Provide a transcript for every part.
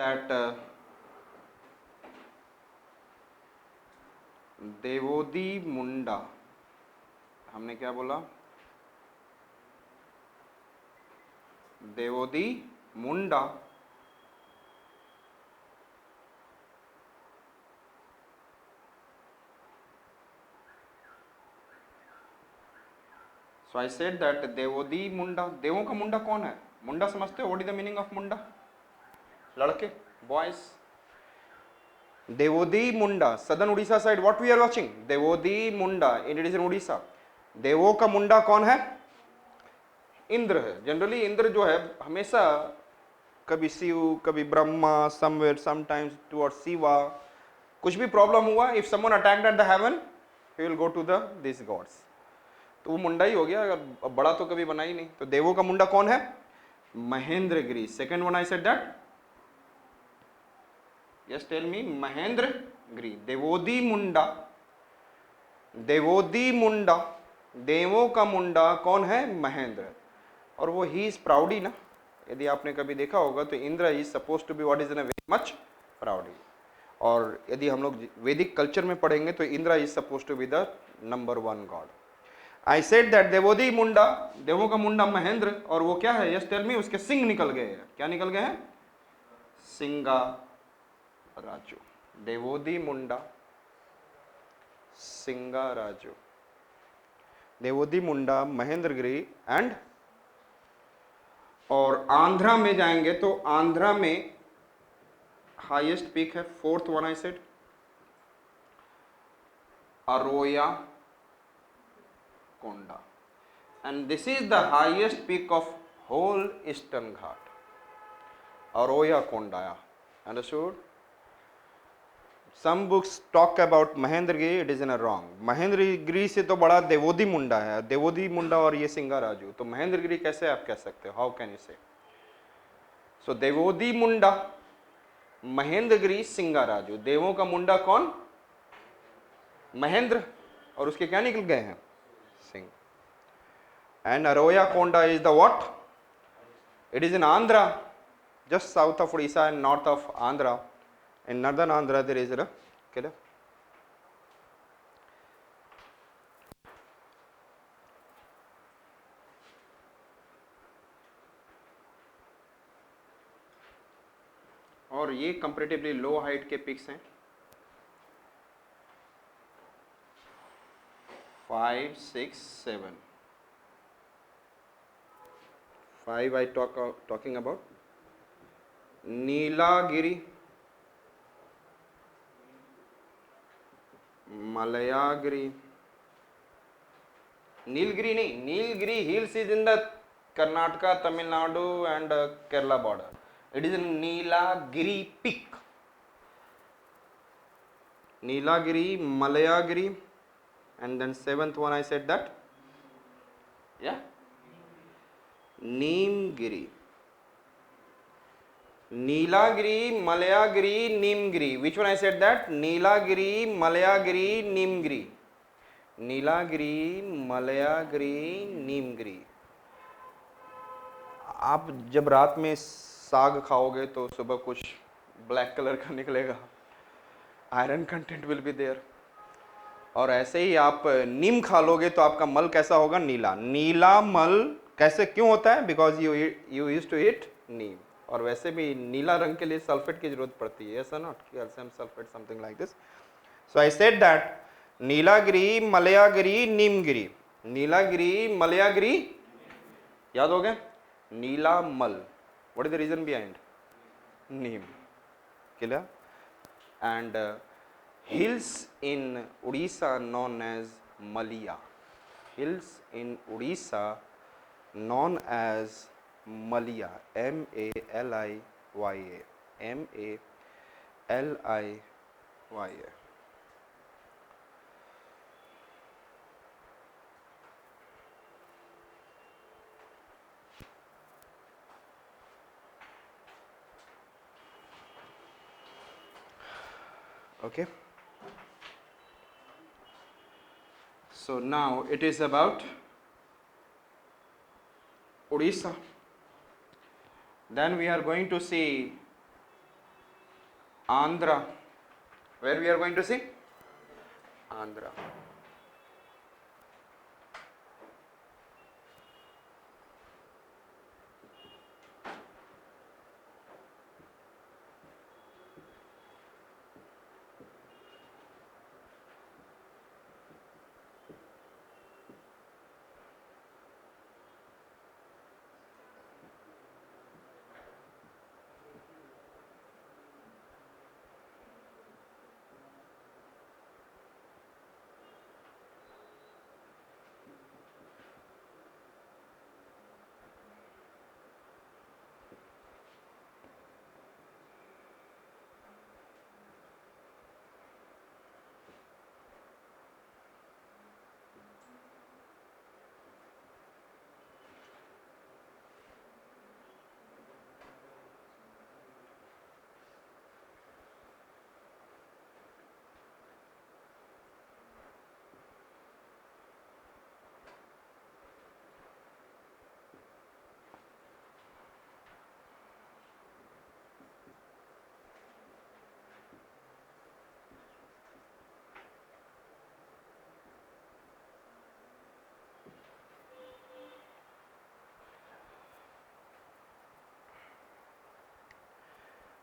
that देवोदी मुंडा, हमने क्या बोला? देवोदी मुंडा So I said that देवोदी मुंडा, देवों का मुंडा कौन है? मुंडा समझते हो? What is the meaning of मुंडा? लड़के, बॉयज. देवोदी मुंडा, southern Orissa side. What we are watching? देवोदी मुंडा, इट इज इन उड़ीसा. देवों का मुंडा कौन है? इंद्र है. जनरली इंद्र जो है हमेशा कभी शिव, कभी Brahma, somewhere, sometimes toward Shiva. कुछ भी प्रॉब्लम हुआ, if someone attacked at the heaven, he will go to the this gods. तो वो मुंडा ही हो गया, अगर बड़ा तो कभी बना ही नहीं. तो देवों का मुंडा कौन है? Mahendragiri. Second one I said that. Yes tell me. Mahendragiri. देवोदी मुंडा, देवोदी मुंडा, देवों का मुंडा कौन है? महेंद्र. और वो ही इज प्राउडी ना. यदि आपने कभी देखा होगा तो Indra is suppose to be what is in a very much proudy. और यदि हम लोग वैदिक कल्चर में पढ़ेंगे तो Indra is suppose to be the number 1 God. I said that देवोदी मुंडा, देवों का मुंडा महेंद्र. और वो क्या है? Yes tell me. उसके सिंग निकल गए हैं. क्या निकल गए हैं? सिंगा राजू. देवोदी मुंडा, सिंगा राजू. देवोदी मुंडा, महेंद्रगिरी एंड. और आंध्रा में जाएंगे तो आंध्रा में हाईएस्ट पीक है, 4th one I said, Aroya Konda. And this is the highest peak of whole Eastern Ghat. Aroya Konda. Understood? Some books talk about Mahendragiri, it is in a wrong. Mahendragiri से तो बड़ा देवोदी मुंडा है. देवोदी मुंडा और ये सिंगा राजू. तो महेंद्रगिरी कैसे आप कह सकते हो? हाउ कैन यू से? सो देवोदी मुंडा, महेंद्रगिरी, सिंगा राजू. देवों का मुंडा कौन? महेंद्र. और उसके क्या निकल गए हैं? सिंह. And Aroya Konda is the what? It is in Andhra, just south of Orissa and north of Andhra. In northern Andhra there is a killer. और ये कंपैरेटिवली लो हाइट के पिक्स हैं. 5, 6, 7. 5 I talking about नीलागिरी, Malayagiri. Nilgiri नहीं, Nilgiri hills is in the Karnataka, Tamil Nadu and Kerala border. It is Nilagiri peak. Nilagiri, Malayagiri and then 7th one I said that या Nimgiri. Nilagiri, Malayagiri, Nimgiri. Which one I said that? Nilagiri, Malayagiri, Nimgiri. Nilagiri, Malayagiri, Nimgiri. आप जब रात में साग खाओगे तो सुबह कुछ ब्लैक कलर का निकलेगा. Iron content will be there. और ऐसे ही आप नीम खा लोगे तो आपका मल कैसा होगा? नीला. नीला मल कैसे, क्यों होता है? Because you used to eat neem. और वैसे भी नीला रंग के लिए सल्फेट की जरूरत पड़ती है. ऐसा not calcium sulphate something like this. So I said that Nilagiri, Malayagiri, Nimgiri. Nilagiri, Malayagiri, याद हो गए? नीला मल. What is the reason behind? Neem. Clear? And hills in Odisha known as Malia. Hills in Odisha known as Malia. M-A-L-I-Y-A. M-A-L-I-Y-A. Okay. So now it is about Odisha. Then we are going to see Andhra. Where we are going to see? Andhra.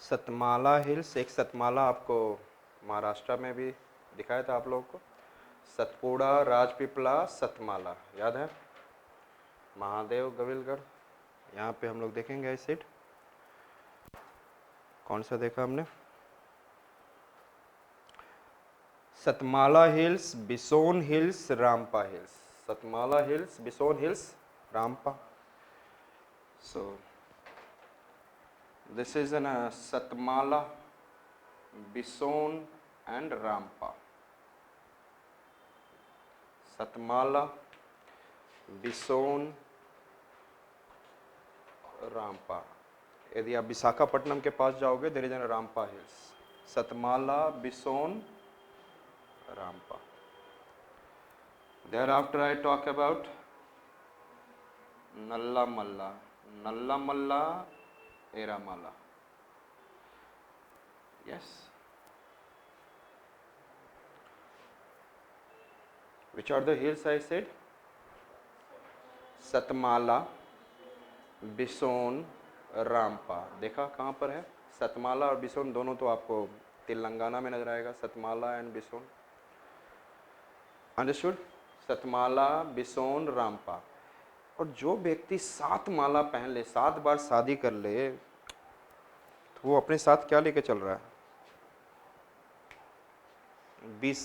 Satmala hills, एक सतमाला आपको महाराष्ट्र में भी दिखाया था आप लोगों को, सतपुड़ा, राजपीपला, सतमाला, याद है? महादेव, गविलगढ़, यहाँ पे हम लोग देखेंगे इस सीट। कौन सा देखा हमने? Satmala hills, bison hills, Ramappa hills. Satmala hills, bison hills, Ramappa. So this is in Satmala, Bison and Rampa. Satmala, Bison, Rampa. यदि आप विशाखापट्टनम के पास जाओगे there is an Rampa hills. Satmala, Bison, Rampa. Thereafter I talk about Nallamalla, Nallamalla, Eramala. Yes. Which are the hills I said? Satmala, Bison, Ramappa. देखा कहाँ पर है? सतमाला और बिसोन दोनों तो आपको तेलंगाना में नजर आएगा, Satmala and bison. Understood? Satmala, Bison, Ramappa. और जो व्यक्ति 7 माला पहन ले, 7 बार शादी कर ले, तो वो अपने साथ क्या लेके चल रहा है? 20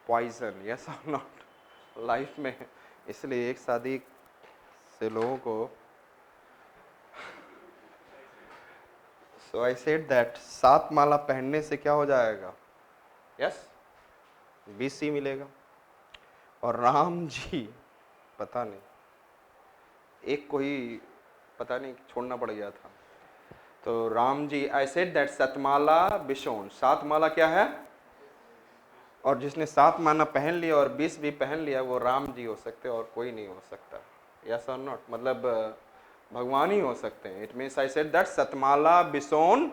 पॉइजन, यस और नॉट, लाइफ में। इसलिए एक शादी से लोगों को, सो आई सेड दैट 7 माला पहनने से क्या हो जाएगा? यस, 20 ही मिलेगा। और राम जी पता नहीं, एक को ही पता नहीं छोड़ना पड़ गया था। तो Ram ji, I said that Satmala, Bison, 7 माला क्या है? और जिसने 7 माला पहन लिया और 20 भी पहन लिया, वो राम जी हो सकते और कोई नहीं हो सकता। यस और नॉट? मतलब भगवान ही हो सकते हैं। It means I said that Satmala, Bison,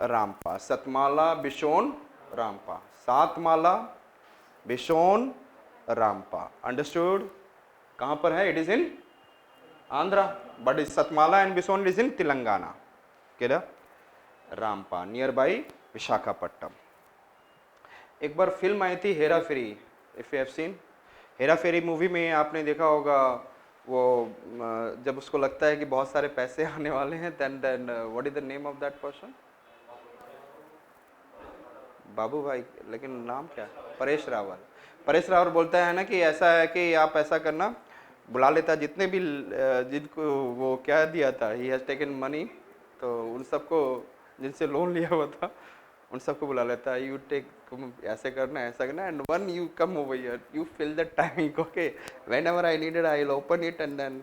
Rampa. Satmala, Bison, Rampa. 7 माला, बिसोन, रामपा। अंडरस्टूड? कहाँ पर है? It is in Andhra, but Satmala and Bison is in Telangana. केड़ा? Rampa, near by Visakhapatnam. एक बार फिल्म आई थी Hera Pheri, if you have seen. Hera Pheri movie में आपने देखा होगा, वो जब उसको लगता है कि बहुत सारे पैसे आने वाले हैं, then what is the name of that person? Babu Bhai, लेकिन नाम क्या है? परेश रावल। परेश रावल बोलता है ना कि ऐसा है कि आप ऐसा करना, बुला लेता जितने भी जिनको वो क्या दिया था, ही हैज टेकन मनी, तो उन सबको जिनसे लोन लिया हुआ था उन सबको बुला लेता है। यू टेक, ऐसे करना, ऐसा करना, and when you come over here, you fill the timing, okay, whenever I needed I will open it and then.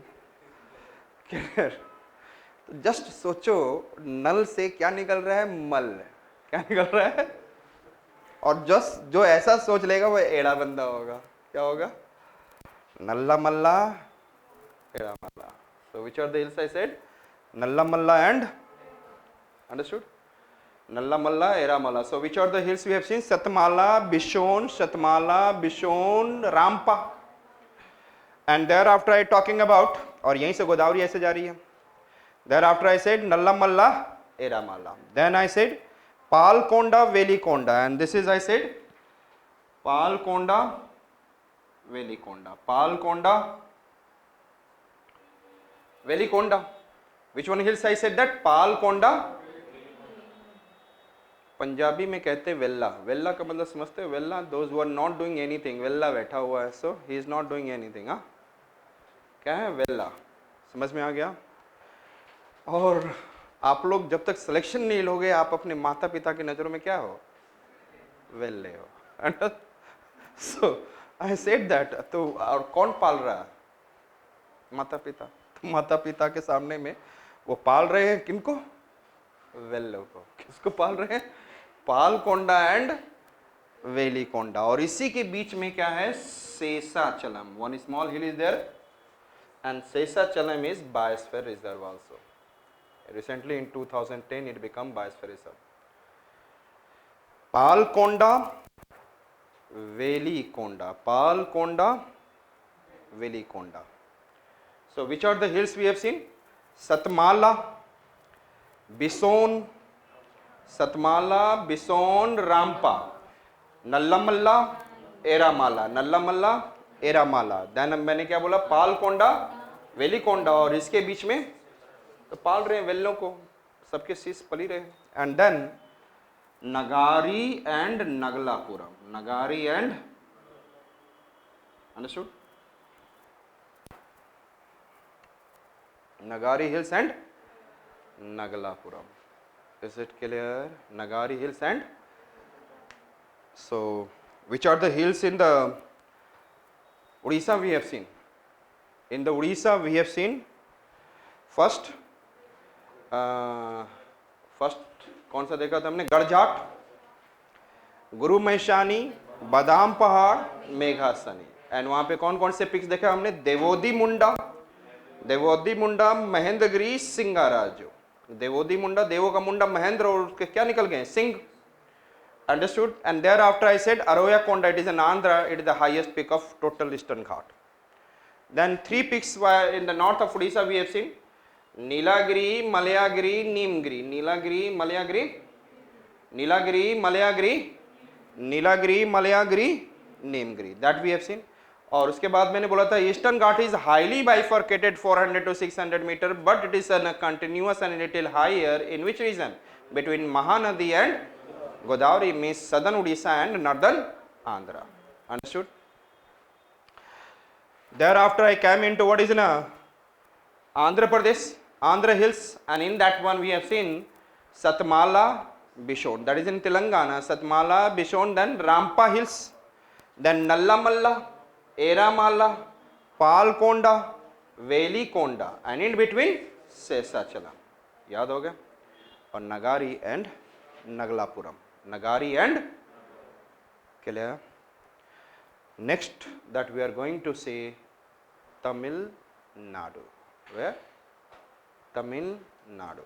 तो जस्ट सोचो, नल से क्या निकल रहा है? मल। क्या निकल रहा है? और जो ऐसा सोच लेगा वो एड़ा बंदा होगा। क्या होगा? नल्ला मल्ला, एड़ा मल्ला। So which are the hills I said? Nalla Malla and, understood? Nallamalla, Eramala. So which are the hills we have seen? Satmala, Bishon, Rampa. And thereafter I talking about, और यहीं से गोदावरी ऐसे जा रही है. Thereafter I said Nallamalla, Eramala. Then I said Palkonda, Velikonda. And this is I said Palkonda, Velikonda. Palkonda, Velikonda. Which one hills I said that? Palkonda. Punjabi में कहते हैं वेल्ला. वेल्ला का मतलब समझते हो? वेल्ला, those who are not doing anything. वेल्ला बैठा हुआ है, so he is not doing anything. हाँ, क्या है वेल्ला? समझ में आ गया? और आप लोग जब तक सिलेक्शन नहीं लोगे, आप अपने माता पिता की नज़रों में क्या हो? वेल्ले हो. सो आई सेड दैट. तो और कौन पाल रहा है? माता पिता. तो माता पिता के सामने में वो पाल रहे हैं किनको? वेल्लो को. किसको पाल रहे हैं? पालकोंडा एंड वेलिकोंडा. और इसी के बीच में क्या है? Seshachalam. One small hill is there and Seshachalam is biosphere reserve also. Recently in 2010 it become biosphere reserve. Palkonda, Velikonda. Palkonda, Velikonda. So which are the hills we have seen? Satmala, Bison, Satmala, Bison, Rampa. Nallamalla, Eramala. Nallamalla, Eramala. Then मैंने क्या बोला? पालकोंडा, वेलिकोंडा. और इसके बीच में तो पाल रहे हैं वेल्लों को, सबके शीश पली रहे. And then Nagari and Nagalapuram. Nagari and, understood? Nagari hills and Nagalapuram. Is it clear? Nagari hills and. So which are the hills in the Orissa we have seen? In the Orissa we have seen first कौन सा देखा था हमने? गढ़जाट, गुरु महेशानी, बादाम पहाड़, मेघासनी. एंड वहां पे कौन कौन से पिक्स देखा हमने? देवोदी मुंडा, महेंद्रगिरी, सिंगाराजो. देवोदी मुंडा, देवो का मुंडा महेंद्र, और उसके क्या निकल गए? सिंह. Understood? And there after I said Aroya Konda. It is in Andhra. It is the highest peak of total Eastern Ghat. Then 3 peaks in the north of Orissa we have seen. Nilagiri, Malayagiri, Nimgiri. Nilagiri, Malayagiri, Nilagiri, Malayagiri, Nilagiri, Malayagiri, Nimgiri. That we have seen. और उसके बाद मैंने बोला था Eastern Ghat is highly bifurcated 400 to 600 meter, but it is continuous and little higher. In which region? Between Mahanadi and Godavari, means southern Orissa and northern Andhra. Understood? thereafter I came into what is in Andhra Pradesh, Andhra hills, and in that one we have seen Satmala, Bishon. That is in Telangana. Satmala, Bishon, then Rampa hills, then Nallamalla, Eramala, Palkonda, Velikonda, and in between Sesachalam. याद हो गया? और Nagari and Nagalapuram. Nagari and clear. Next that we are going to say Tamil Nadu. Where? Tamil Nadu.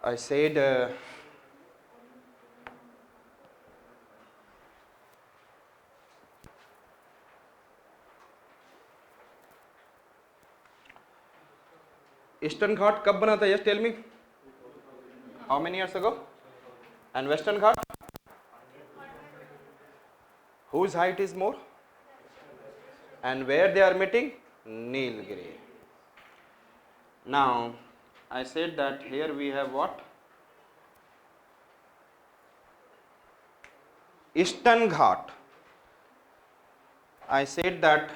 I said Eastern Ghat कब बना था? Just tell me. How many years ago? And Western Ghat? Whose height is more? And where they are meeting? Nilgiri. Now, I said that here we have what? Eastern Ghat. I said that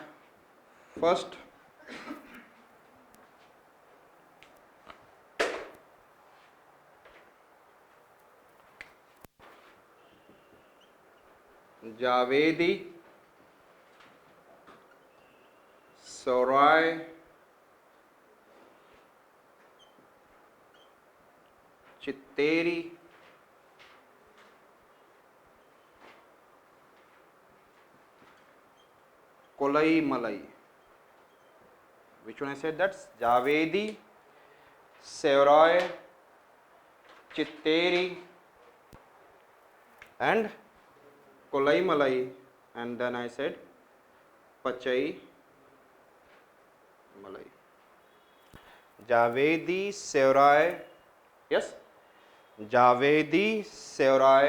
first Javedi, Sorai, Chitteri, Kolai Malai. Which one I said? That's Javedi, Sorai, चित्तेरी and Kolai Malai, and then I said Pachai Malai. Javedi Sevrai, yes, Javedi Shevaroy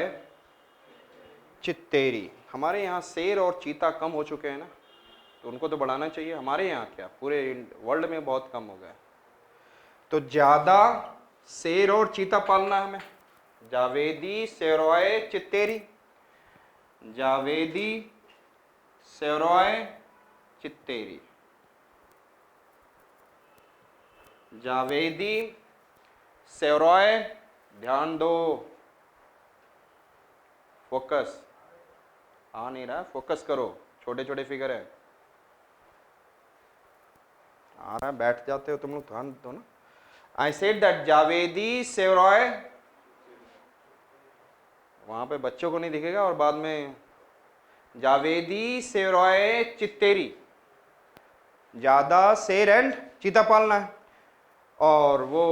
चित्तेरी। हमारे यहाँ शेर और चीता कम हो चुके हैं ना, तो उनको तो बढ़ाना चाहिए। हमारे यहाँ क्या, पूरे वर्ल्ड में बहुत कम हो गया। तो ज़्यादा शेर और चीता पालना है हमें। जावेदी सेवराय चित्तेरी, जावेदी सेवराय चित्तेरी, जावेदी सेवराय, ध्यान दो, फोकस आ नहीं रहा, फोकस करो, छोटे छोटे फिगर है, आ रहा है, बैठ जाते हो तुम लोग, ध्यान दो ना। आई सेड दैट जावेदी सेवराय, वहां पे बच्चों को नहीं दिखेगा, और बाद में जावेदी सेवराय चित्तेरी, ज्यादा शेर एंड चीता पालना है। और वो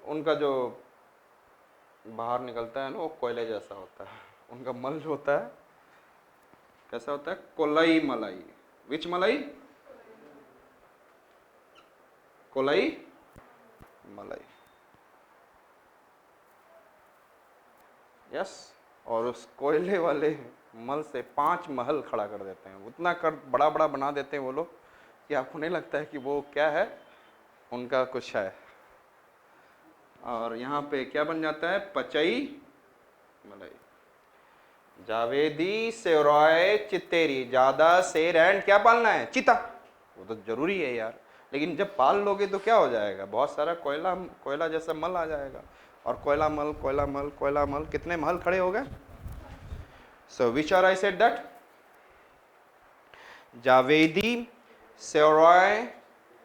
उनका जो बाहर निकलता है ना, वो कोयले जैसा होता है, उनका मल जो होता है कैसा होता है, कोलई मलाई। विच मलाई? कोलई मलाई, यस। और उस कोयले वाले मल से 5 महल खड़ा कर देते हैं, उतना कर बड़ा बड़ा बना देते हैं वो लोग कि आपको नहीं लगता है कि वो क्या है, उनका कुछ है। और यहाँ पे क्या बन जाता है, पचई मलाई। जावेदी सेवराय चित्तेरी, ज्यादा शेर एंड क्या पालना है, चीता। वो तो जरूरी है यार, लेकिन जब पाल लोगे तो क्या हो जाएगा, बहुत सारा कोयला कोयला जैसा मल आ जाएगा, और कोयला मल कोयला मल कोयला मल, कितने महल खड़े हो गए। So which are I said that, Javadi Shevaroy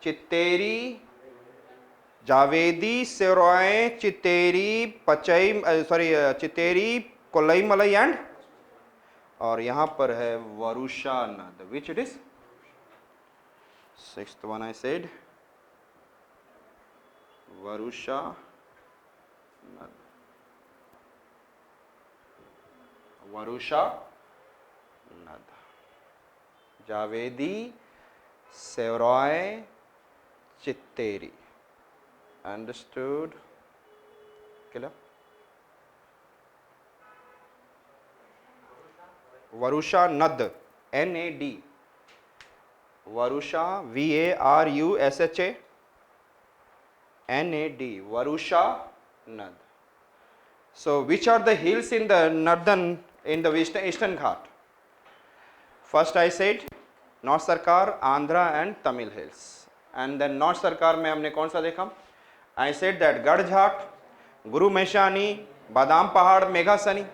Chitteri, Javadi Shevaroy Chitteri, Pachai sorry Chitteri, Kolli Malai and, और यहां पर है Varusha Nad. Which it is, 6th one I said Varusha Nad, Varusha नद, जावेदी सेवराय चित्तेरी। अंडरस्टूड? क्लियर? वरुषा नद, NAD, वरुषा, VARUSHA NAD, वरुषा नद। So which are the hills in the northern, in the eastern Ghat? First I said North Sarkar, Andhra and Tamil hills, and then North Sarkar में हमने कौन सा देखा, I said that गढ़ घाट, गुरु मेहसानी, बादाम पहाड़, मेघासनी।